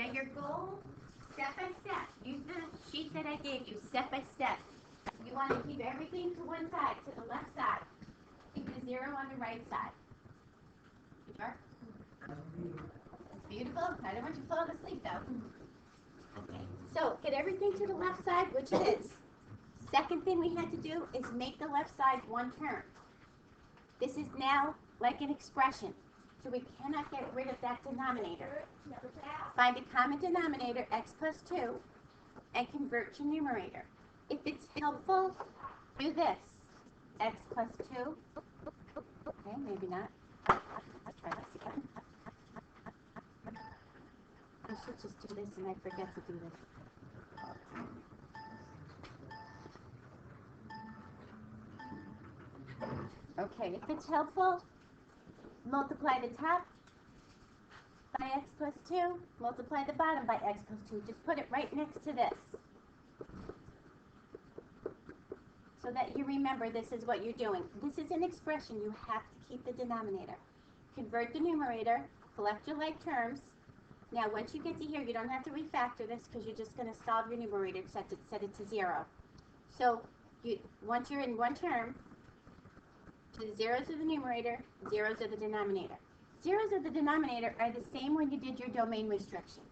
Now your goal, step by step, use the sheet that I gave you, step by step. You want to keep everything to one side, to the left side. Keep the 0 on the right side. Sure? It's beautiful. I don't want you falling asleep though. Okay. So get everything to the left side, which it is. Second thing we had to do is make the left side one term. This is now like an expression, so we cannot get rid of that denominator. Find a common denominator, x plus 2, and convert to numerator. If it's helpful, do this. X plus 2. Okay, maybe not. Let's try this again. I should just do this and I forget to do this. Okay, if it's helpful, multiply the top by x plus 2, multiply the bottom by x plus 2. Just put it right next to this, so that you remember this is what you're doing. This is an expression. You have to keep the denominator. Convert the numerator, collect your like terms. Now, once you get to here, you don't have to refactor this because you're just going to solve your numerator, set it to 0. So, once you're in one term, to the zeros of the numerator, zeros of the denominator. Zeros of the denominator are the same when you did your domain restriction.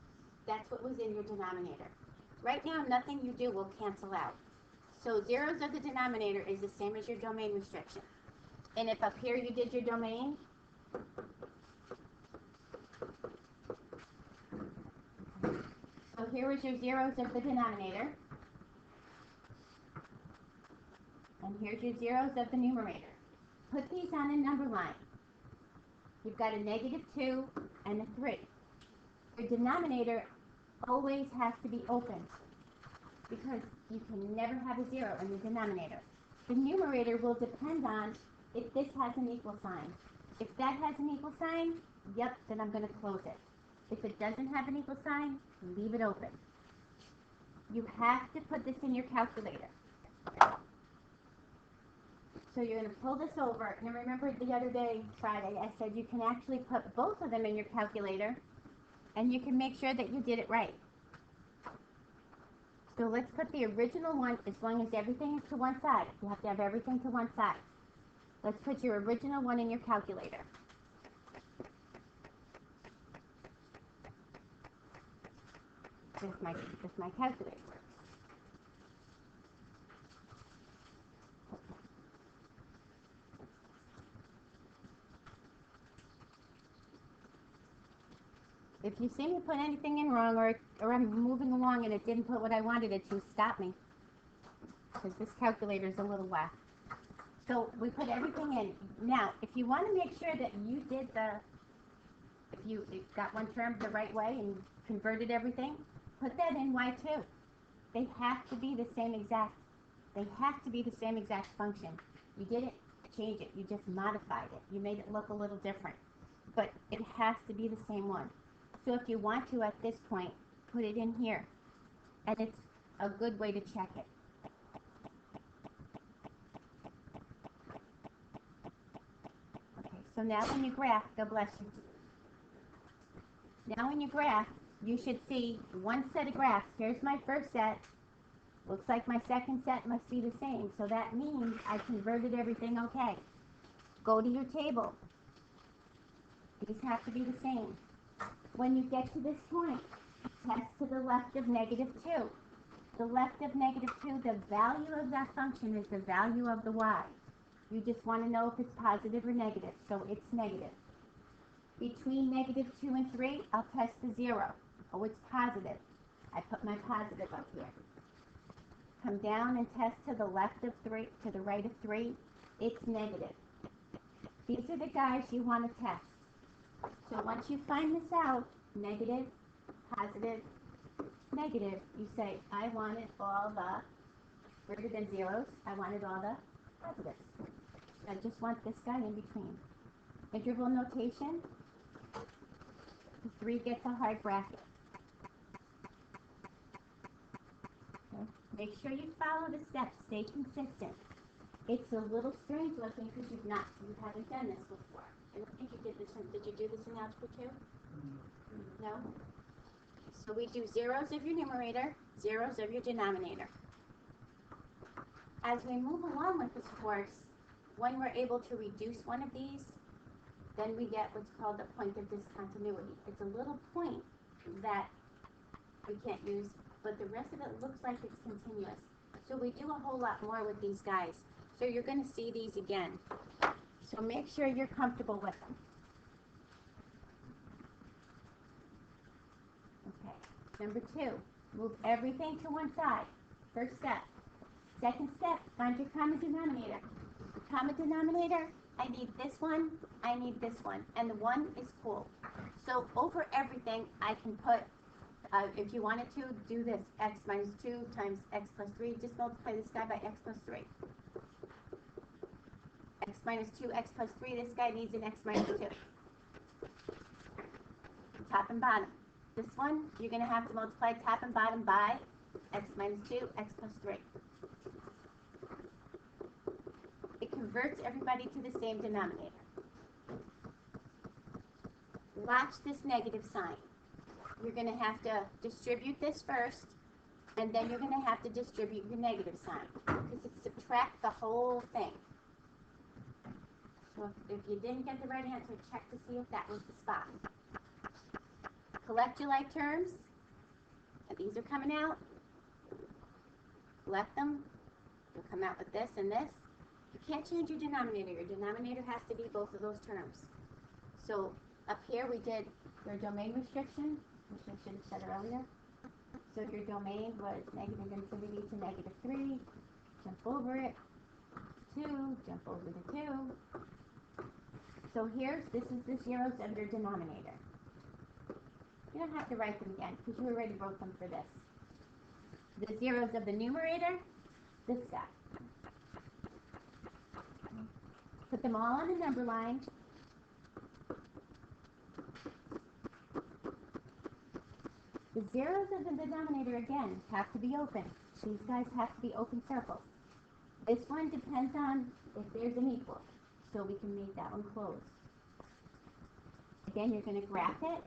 That's what was in your denominator. Right now, nothing you do will cancel out. So zeros of the denominator is the same as your domain restriction. And if up here you did your domain, so here is your zeros of the denominator. And here's your zeros of the numerator. Put these on a number line. You've got a -2 and a 3. Your denominator always has to be open, because you can never have a 0 in the denominator. The numerator will depend on if this has an equal sign. If that has an equal sign, yep, then I'm going to close it. If it doesn't have an equal sign, leave it open. You have to put this in your calculator. So you're going to pull this over. Now remember the other day, Friday, I said you can actually put both of them in your calculator, and you can make sure that you did it right. So let's put the original one, as long as everything is to one side. You have to have everything to one side. Let's put your original one in your calculator. With my calculator. If you see me put anything in wrong, or I'm moving along and it didn't put what I wanted it to, stop me. Because this calculator is a little whack. So we put everything in. Now, if you want to make sure that you did if you got one term the right way and converted everything, put that in y2. They have to be the same exact function. You didn't change it, you just modified it. You made it look a little different. But it has to be the same one. So if you want to, at this point, put it in here. And it's a good way to check it. Okay, so now when you graph, God bless you. Now when you graph, you should see one set of graphs. Here's my first set. Looks like my second set must be the same. So that means I converted everything okay. Go to your table. These have to be the same. When you get to this point, test to the left of -2. The left of -2, the value of that function is the value of the y. You just want to know if it's positive or negative, so it's negative. Between -2 and 3, I'll test the 0. Oh, it's positive. I put my positive up here. Come down and test to the left of 3, to the right of 3. It's negative. These are the guys you want to test. So once you find this out, negative, positive, negative, you say, I wanted all the greater than zeros. I wanted all the positives. I just want this guy in between. Interval notation, the 3 gets a hard bracket. Okay. Make sure you follow the steps. Stay consistent. It's a little strange looking because you haven't done this before. I don't think you did this one. Did you do this in algebra 2? No? So So we do zeros of your numerator, zeros of your denominator. As we move along with this course, when we're able to reduce one of these, then we get what's called the point of discontinuity. It's a little point that we can't use, but the rest of it looks like it's continuous. So we do a whole lot more with these guys. So you're going to see these again. So make sure you're comfortable with them. Okay. Number 2, move everything to one side. First step. Second step, find your common denominator. The common denominator, I need this one, I need this one, and the 1 is cool. So over everything, I can put, if you wanted to, do this, x minus 2 times x plus 3. Just multiply this guy by x plus 3. X minus 2, x plus 3, this guy needs an x minus 2. Top and bottom. This one, you're going to have to multiply top and bottom by x minus 2, x plus 3. It converts everybody to the same denominator. Watch this negative sign. You're going to have to distribute this first, and then you're going to have to distribute your negative sign, because it subtracts the whole thing. So if you didn't get the right answer, check to see if that was the spot. Collect your like terms. These are coming out. Collect them. You'll come out with this and this. You can't change your denominator. Your denominator has to be both of those terms. So up here we did your domain restriction, which I should have said earlier. So your domain was negative infinity to negative 3. Jump over it. 2. Jump over the 2. So this is the zeros of your denominator. You don't have to write them again, because you already wrote them for this. The zeros of the numerator, this guy. Put them all on the number line. The zeros of the denominator, again, have to be open. These guys have to be open circles. This one depends on if there's an equal, so we can make that one closed. Again, you're going to graph it,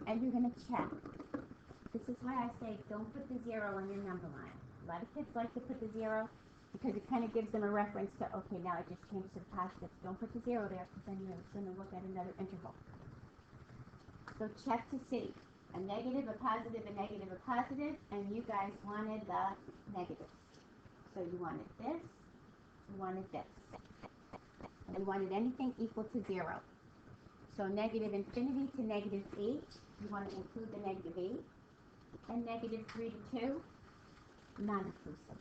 and you're going to check. This is why I say don't put the 0 on your number line. A lot of kids like to put the 0 because it kind of gives them a reference to, okay, now I just changed to the positives. Don't put the 0 there, because then you're going to look at another interval. So check to see. A negative, a positive, a negative, a positive, and you guys wanted the negatives. So you wanted this, you wanted this. And you wanted anything equal to 0. So negative infinity to negative 8, you want to include the negative 8. And negative 3 to 2, non-inclusive.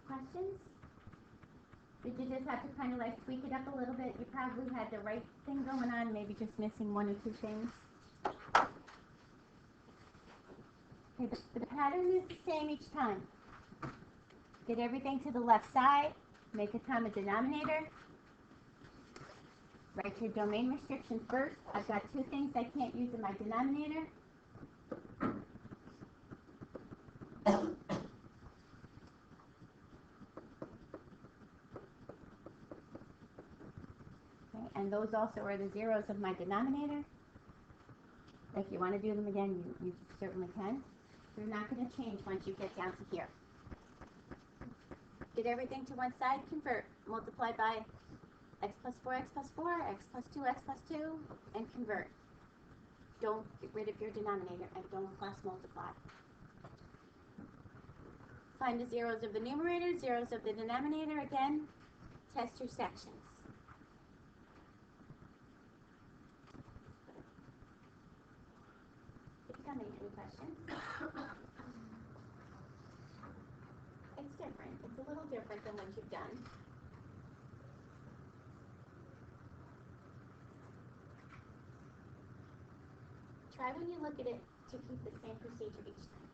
Questions? Did you just have to kind of like tweak it up a little bit? You probably had the right thing going on, maybe just missing 1 or 2 things. Okay, the pattern is the same each time. Get everything to the left side, make a common denominator. Write your domain restriction first. I've got 2 things I can't use in my denominator. Okay, and those also are the zeros of my denominator. If you want to do them again, you certainly can. They're not going to change once you get down to here. Get everything to one side, convert, multiply by x plus 4, x plus 4, x plus 2, x plus 2, and convert. Don't get rid of your denominator, and don't cross multiply. Find the zeros of the numerator, zeros of the denominator. Again, test your sections. Tell me any questions? It's different. It's a little different than what you've done. Try when you look at it to keep the same procedure each time.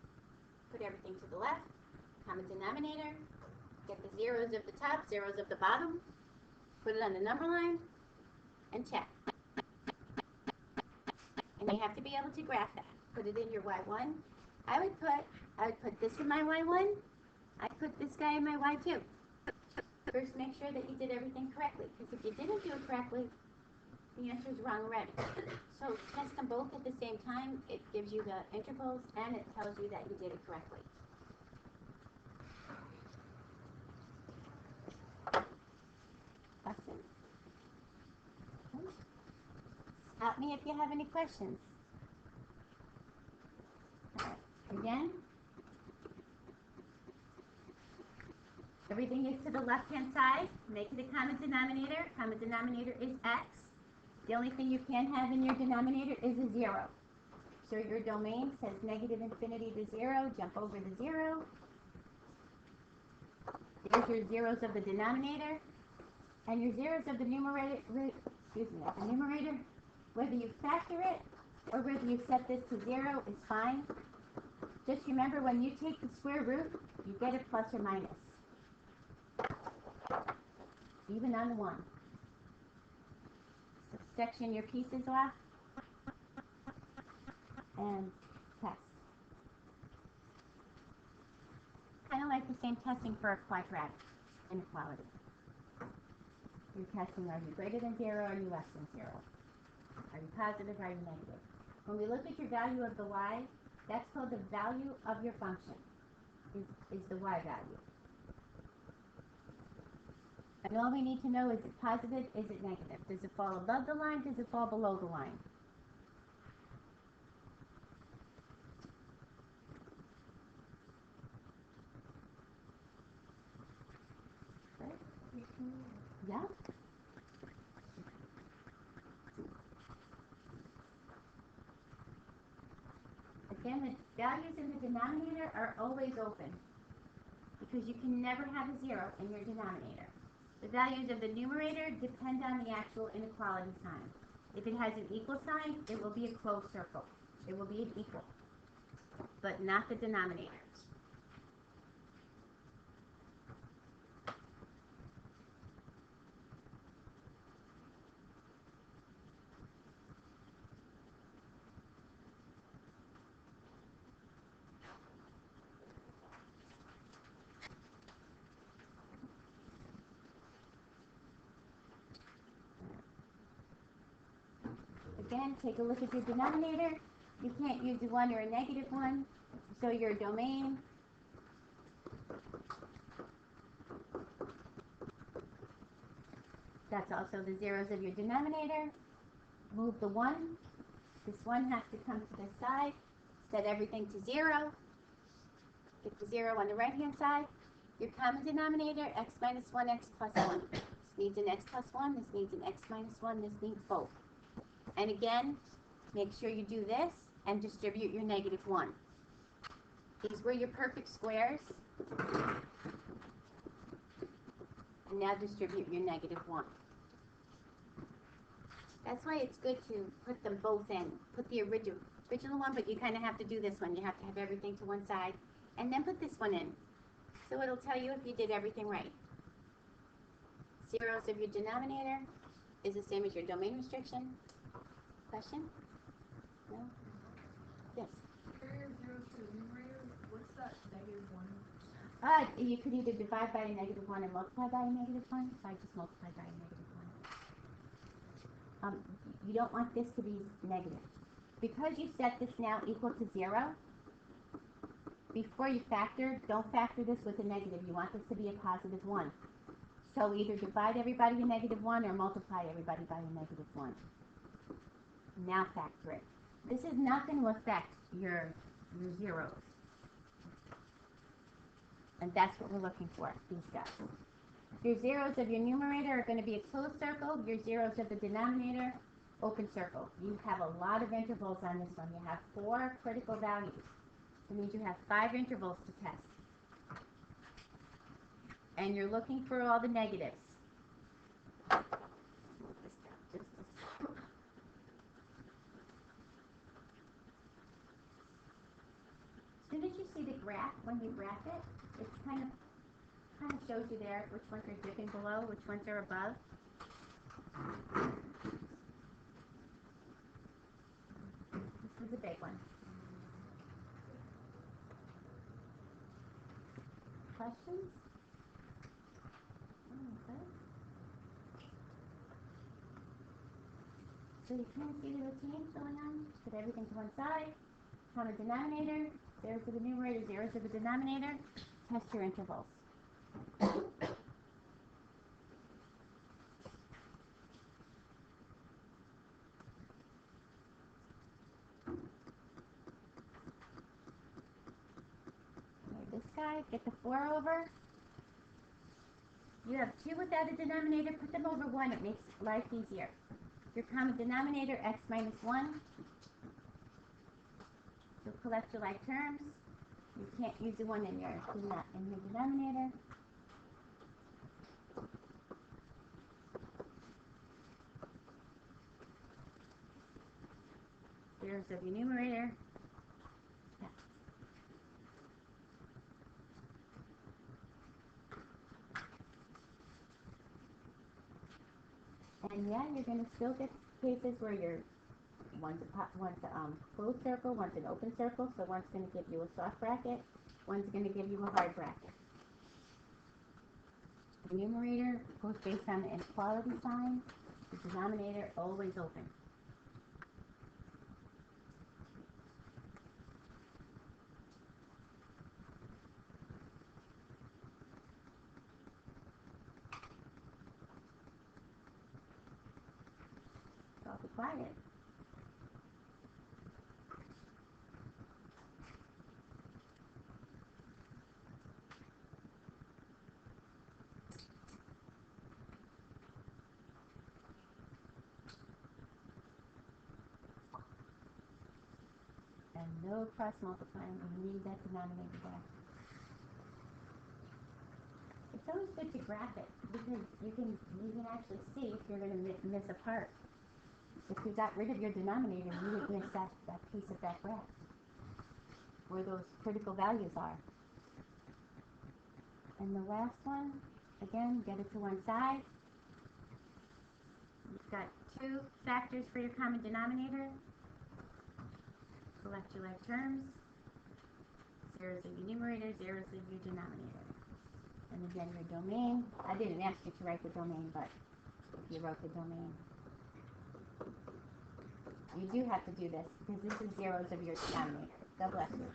Put everything to the left, common denominator, get the zeros of the top, zeros of the bottom, put it on the number line, and check. And you have to be able to graph that. Put it in your y1. I would put this in my y1. I'd put this guy in my y2. First, make sure that you did everything correctly, because if you didn't do it correctly, the answer is wrong already. So test them both at the same time. It gives you the intervals and it tells you that you did it correctly. Questions? Stop me if you have any questions. Again, everything is to the left-hand side. Make it a common denominator. Common denominator is x. The only thing you can't have in your denominator is a 0. So your domain says negative infinity to 0. Jump over the 0. There's your zeros of the denominator. And your zeros of the numerator, whether you factor it or whether you set this to 0 is fine. Just remember, when you take the square root, you get a plus or minus. Even on the 1. So section your pieces off and test. Kind of like the same testing for a quadratic inequality. You're testing, are you greater than 0 or are you less than 0? Are you positive or are you negative? When we look at your value of the y, that's called the value of your function, is the y value. And all we need to know, is it positive, is it negative? Does it fall above the line, does it fall below the line? Okay. Yeah? Again, the values in the denominator are always open, because you can never have a 0 in your denominator. The values of the numerator depend on the actual inequality sign. If it has an equal sign, it will be a closed circle. It will be an equal, but not the denominator. Again, take a look at your denominator. You can't use a 1 or a negative 1. So your domain that's also the zeros of your denominator. Move the 1. This 1 has to come to this side. Set everything to 0. Get the 0 on the right-hand side. Your common denominator, x minus 1, x plus 1. This needs an x plus 1. This needs an x minus 1. This needs both. And again, make sure you do this and distribute your negative 1. These were your perfect squares. And now distribute your negative 1. That's why it's good to put them both in. Put the original one, but you kind of have to do this one. You have to have everything to one side. And then put this one in. So it'll tell you if you did everything right. Zeros of your denominator is the same as your domain restriction. Question? No? Yes? Compare zeros to the numerator. What's that negative 1? You could either divide by a negative 1 and multiply by a negative 1. So I just multiplied by a negative 1. You don't want this to be negative. Because you set this now equal to 0, before you factor, don't factor this with a negative. You want this to be a positive 1. So either divide everybody by negative 1 or multiply everybody by a negative 1. Now factor it. This is not going to affect your zeros. And that's what we're looking for, these guys. Your zeros of your numerator are going to be a closed circle. Your zeros of the denominator, open circle. You have a lot of intervals on this one. You have 4 critical values. It means you have 5 intervals to test. And you're looking for all the negatives. As soon as you see the graph, when you graph it, it kind of shows you there which ones are dipping below, which ones are above. This is a big one. Questions? Okay. So you kind of see the routine going on. Put everything to one side. Common denominator, zeros of the numerator, zeros of the denominator. Test your intervals. This guy, get the 4 over. You have 2 without a denominator, put them over 1, it makes life easier. Your common denominator, x minus 1. So collect your like terms. You can't use the 1 in your denominator. Zeros of your numerator. Yeah. And yeah, you're going to still get cases where one's a closed circle, one's an open circle, so one's going to give you a soft bracket, one's going to give you a hard bracket. The numerator goes based on the inequality sign, the denominator always open. So I'll be quiet. And no cross multiplying, you need that denominator back. It's always good to graph it because you can actually see if you're going to miss a part. If you got rid of your denominator, you would miss that piece of that graph where those critical values are. And the last one, again, get it to one side. You've got 2 factors for your common denominator. Select your like terms. Zeros of your numerator, zeros of your denominator. And again, your domain. I didn't ask you to write the domain, but you wrote the domain. You do have to do this because this is zeros of your denominator. God bless you.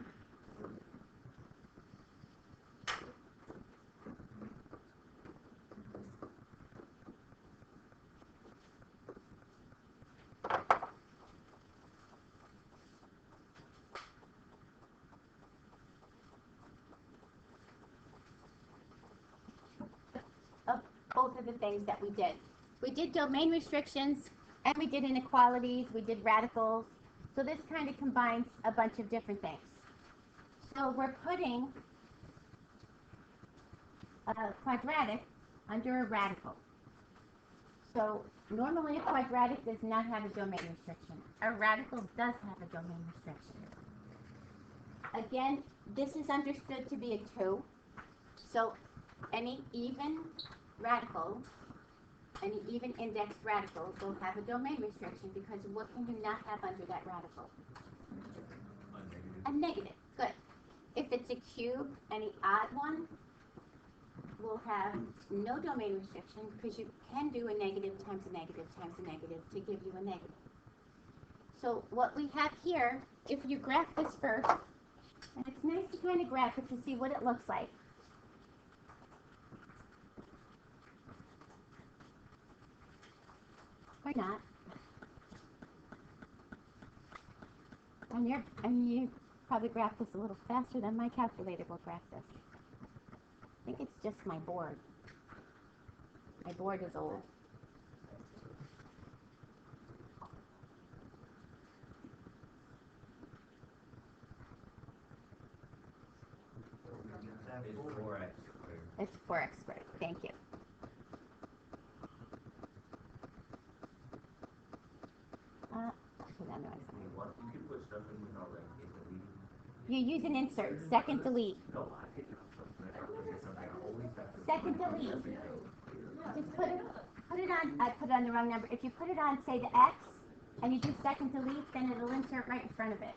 Of both of the things that we did. We did domain restrictions, and we did inequalities, we did radicals. So this kind of combines a bunch of different things. So we're putting a quadratic under a radical. So normally a quadratic does not have a domain restriction. A radical does have a domain restriction. Again, this is understood to be a 2. So any even radical, any even indexed radical will have a domain restriction because what can you not have under that radical? A negative. Good. If it's a cube, any odd one will have no domain restriction because you can do a negative times a negative times a negative to give you a negative. So what we have here, if you graph this first, and it's nice to kind of graph it to see what it looks like. Or not. And you probably graph this a little faster than my calculator will graph this. I think it's just my board. My board is old. It's 4x squared. Thank you. You use an insert. Second delete. Second delete. Just put it on. I put it on the wrong number. If you put it on, say the X, and you do second delete, then it'll insert right in front of it.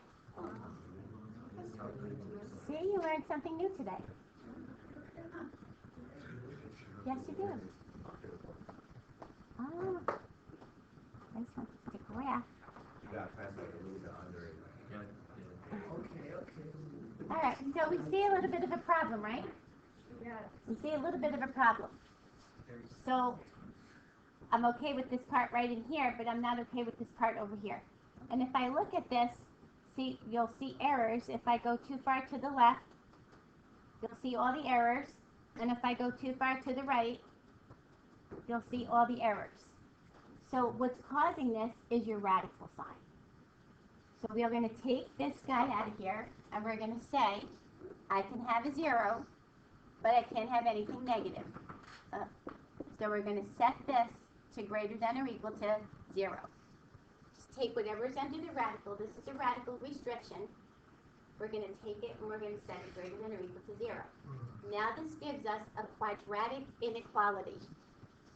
See, you learned something new today. Yes, you do. Ah, nice one. Stick graph. You got press like a little bit under it. Okay. All right, so we see a little bit of a problem, right? Yeah. We see a little bit of a problem. So I'm okay with this part right in here, but I'm not okay with this part over here. And if I look at this, see, you'll see errors. If I go too far to the left, you'll see all the errors. And if I go too far to the right, you'll see all the errors. So what's causing this is your radical sign. So we are going to take this guy out of here, and we're going to say, I can have a 0, but I can't have anything negative. So we're going to set this to greater than or equal to 0. Just take whatever's under the radical. This is a radical restriction. We're going to take it and we're going to set it greater than or equal to 0. Now this gives us a quadratic inequality.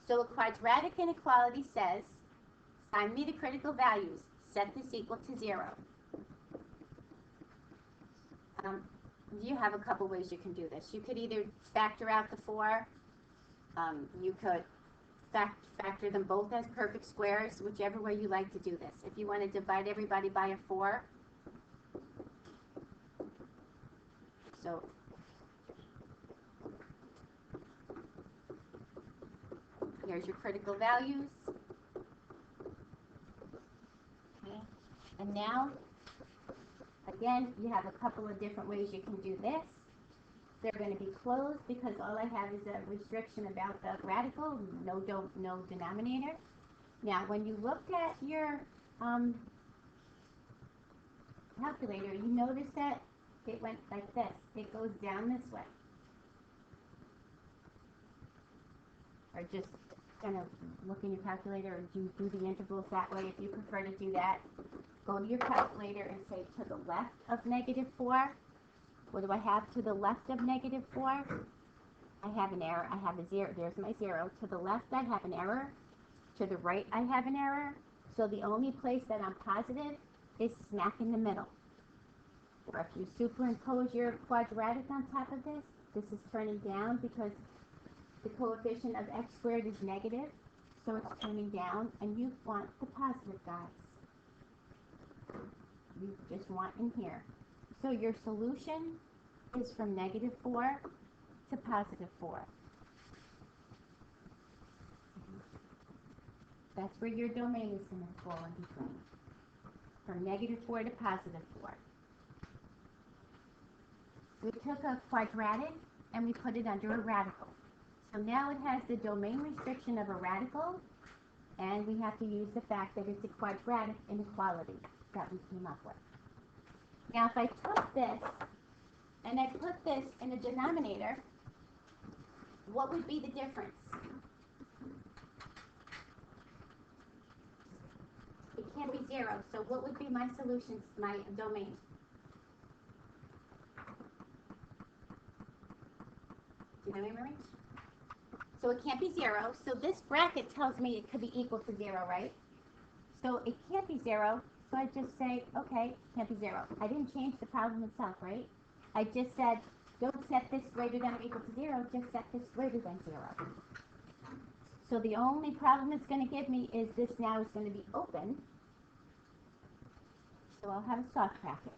So a quadratic inequality says, find me the critical values. Set this equal to 0. You have a couple ways you can do this. You could either factor out the 4. You could factor them both as perfect squares, whichever way you like to do this. If you want to divide everybody by a 4, so here's your critical values. Okay. And now, again, you have a couple of different ways you can do this. They're going to be closed because all I have is a restriction about the radical, no denominator. Now, when you looked at your calculator, you notice that it went like this. It goes down this way. Or just kind of look in your calculator and do the integrals that way. If you prefer to do that, go to your calculator and say to the left of -4. What do I have to the left of -4? I have an error. I have a 0. There's my 0. To the left, I have an error. To the right, I have an error. So the only place that I'm positive is smack in the middle. Or if you superimpose your quadratic on top of this, this is turning down because the coefficient of x squared is negative. So it's turning down, and you want the positive guys. You just want in here. So your solution is from -4 to +4. That's where your domain is going to fall in between. From -4 to +4. We took a quadratic and we put it under a radical. So now it has the domain restriction of a radical, and we have to use the fact that it's a quadratic inequality that we came up with. Now if I took this and I put this in a denominator, what would be the difference? It can't be 0, so what would be my solution, my domain? Do you know what I mean? So it can't be 0, so this bracket tells me it could be equal to 0, right? So it can't be 0, so I just say, okay, it can't be 0. I didn't change the problem itself, right? I just said, don't set this greater than or equal to 0, just set this greater than 0. So the only problem it's going to give me is this now is going to be open. So I'll have a soft bracket.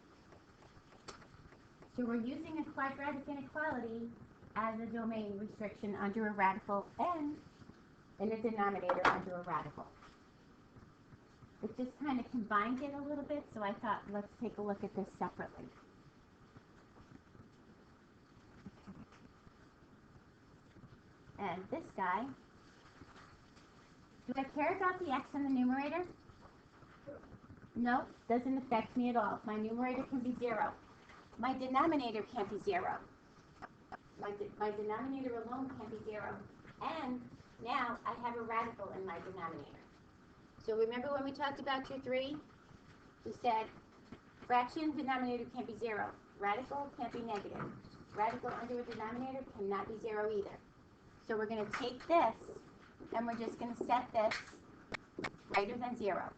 So we're using a quadratic inequality as a domain restriction under a radical and in a denominator under a radical. It just kind of combined it a little bit, so I thought let's take a look at this separately. And this guy, do I care about the x in the numerator? No, doesn't affect me at all. My numerator can be 0. My denominator can't be 0. My denominator alone can't be 0. And now I have a radical in my denominator. So remember when we talked about your 3? We said fraction denominator can't be 0. Radical can't be negative. Radical under a denominator cannot be 0 either. So we're going to take this and we're just going to set this greater than 0.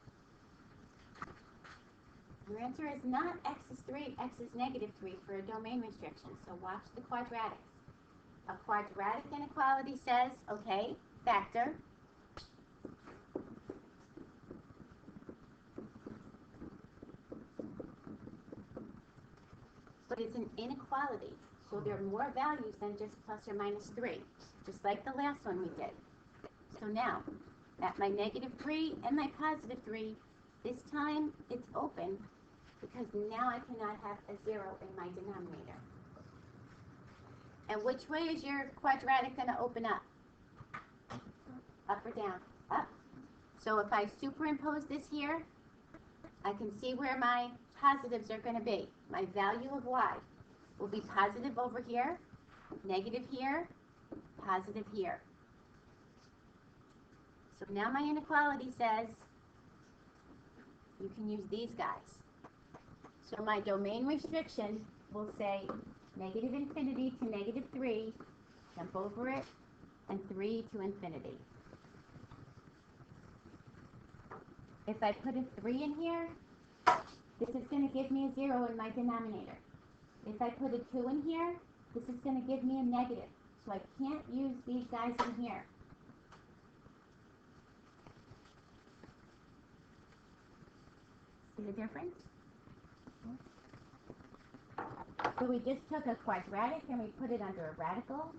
Your answer is not x is 3, x is -3 for a domain restriction. So watch the quadratics. A quadratic inequality says, okay, factor. but it's an inequality. So there are more values than just plus or minus 3, just like the last one we did. So now, at my -3 and my +3, this time it's open because now I cannot have a 0 in my denominator. And which way is your quadratic going to open up? Up or down? Up. So if I superimpose this here, I can see where my positives are going to be. My value of y will be positive over here, negative here, positive here. So now my inequality says you can use these guys. So my domain restriction will say -infinity to -3, jump over it, and 3 to infinity. If I put a 3 in here, this is going to give me a 0 in my denominator. If I put a 2 in here, this is going to give me a negative. So I can't use these guys in here. See the difference? So we just took a quadratic and we put it under a radical.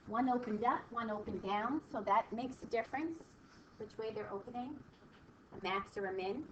One opened up, one opened down, so that makes a difference which way they're opening, a max or a min.